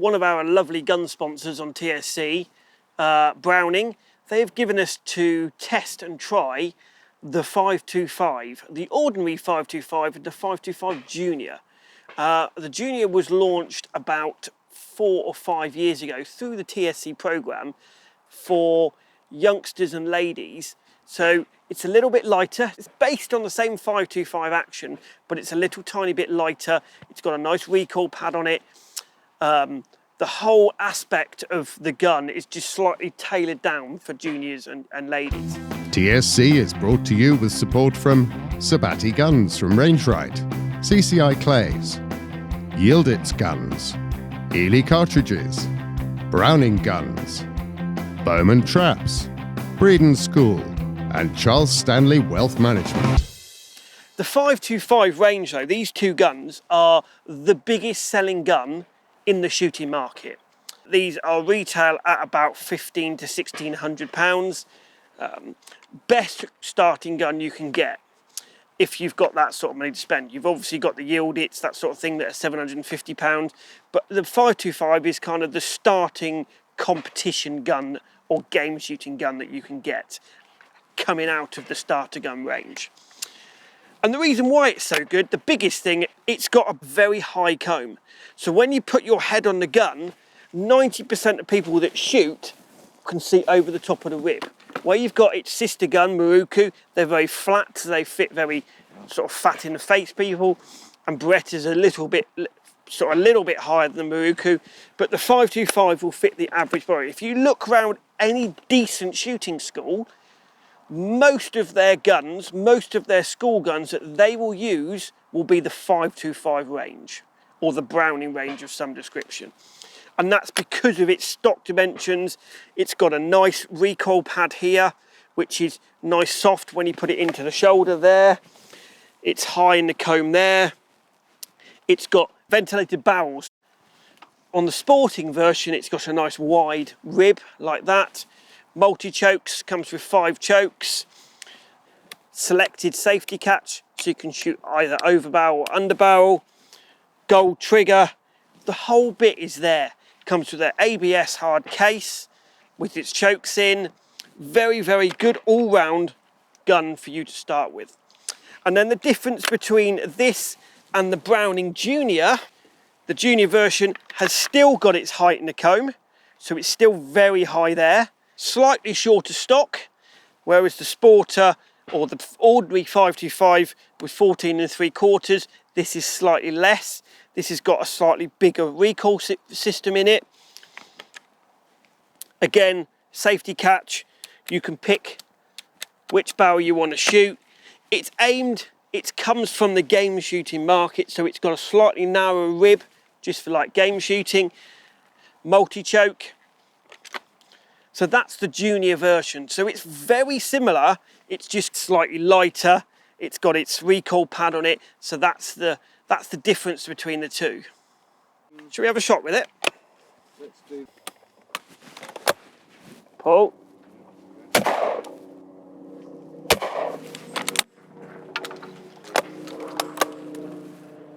one of our lovely gun sponsors on TSC, Browning, they've given us to test and try the 525, the ordinary 525 and the 525 Junior. The Junior was launched about 4 or 5 years ago through the TSC program for youngsters and ladies. So it's a little bit lighter. It's based on the same 525 action, but it's a little tiny bit lighter. It's got a nice recoil pad on it. The whole aspect of the gun is just slightly tailored down for juniors and ladies. TSC is brought to you with support from Sabati Guns from Range Right, CCI Clays, Yieldits Guns, Ely Cartridges, Browning Guns, Bowman Traps, Breeden School, and Charles Stanley Wealth Management. The 525 range though, these two guns are the biggest selling gun in the shooting market. These are retail at about £1,500 to £1,600. Best starting gun you can get if you've got that sort of money to spend. You've obviously got the Yieldits, that sort of thing, that are £750, but the 525 is kind of the starting competition gun or game shooting gun that you can get coming out of the starter gun range. And the reason why it's so good, the biggest thing, it's got a very high comb. So when you put your head on the gun, 90% of people that shoot can see over the top of the rib. Where you've got its sister gun, Maruku, they're very flat, so they fit very sort of fat in the face people. And Beretta's a little bit higher than the Maruku, but the 525 will fit the average body. If you look around any decent shooting school, most of their guns, most of their school guns that they will use will be the 525 range or the Browning range of some description. And that's because of its stock dimensions. It's got a nice recoil pad here, which is nice soft when you put it into the shoulder there. It's high in the comb there. It's got ventilated barrels. On the sporting version, it's got a nice wide rib like that. Multi-chokes, comes with 5 chokes. Selected safety catch, so you can shoot either over barrel or under barrel. Gold trigger, the whole bit is there. Comes with an ABS hard case with its chokes in. Very, very good all-round gun for you to start with. And then the difference between this and the Browning Junior, the Junior version has still got its height in the comb, so it's still very high there. Slightly shorter stock, whereas the Sporter or the ordinary 525 with 14 3/4, this is slightly less. This has got a slightly bigger recoil system in it. Again, safety catch, you can pick which barrel you want to shoot. It's aimed, it comes from the game shooting market, so it's got a slightly narrower rib, just for like game shooting. Multi-choke. So that's the Junior version. So it's very similar, it's just slightly lighter. It's got its recoil pad on it, so that's the difference between the two. Shall we have a shot with it? Let's do. Pull.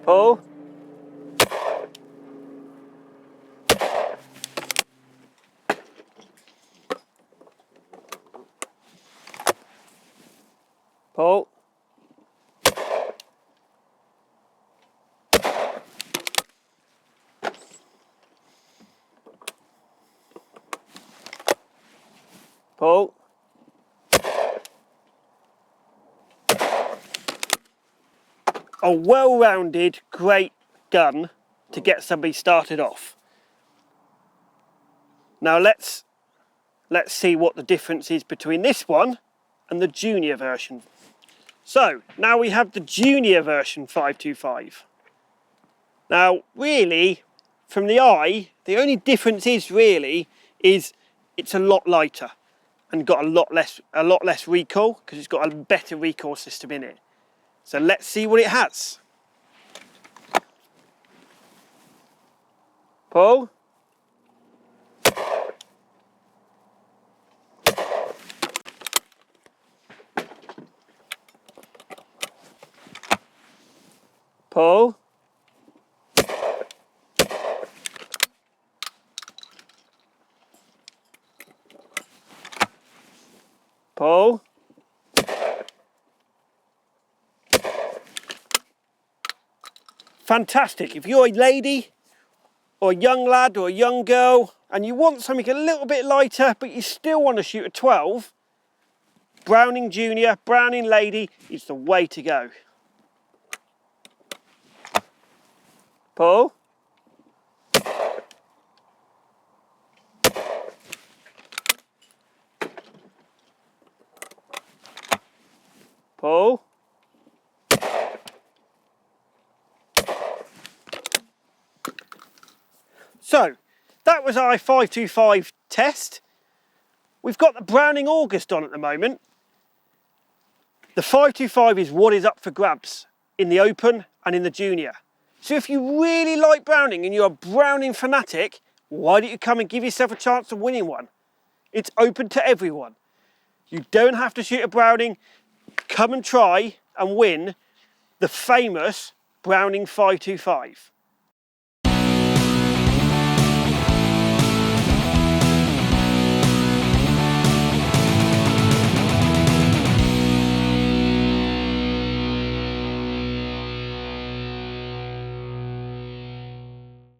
Pull. Pull. Pull. A well-rounded, great gun to get somebody started off. Now let's see what the difference is between this one and the Junior version. So now we have the Junior version 525. Now really, from the eye, the only difference is it's a lot lighter and got a lot less recoil because it's got a better recoil system in it. So let's see what it has. Pull. Pull. Pull. Fantastic. If you're a lady or a young lad or a young girl and you want something a little bit lighter but you still want to shoot a 12, Browning Junior, Browning Lady is the way to go. Pull. Pull. So, that was our 525 test. We've got the Browning August on at the moment. The 525 is what is up for grabs in the Open and in the Junior. So if you really like Browning and you're a Browning fanatic, why don't you come and give yourself a chance of winning one? It's open to everyone. You don't have to shoot a Browning. Come and try and win the famous Browning 525.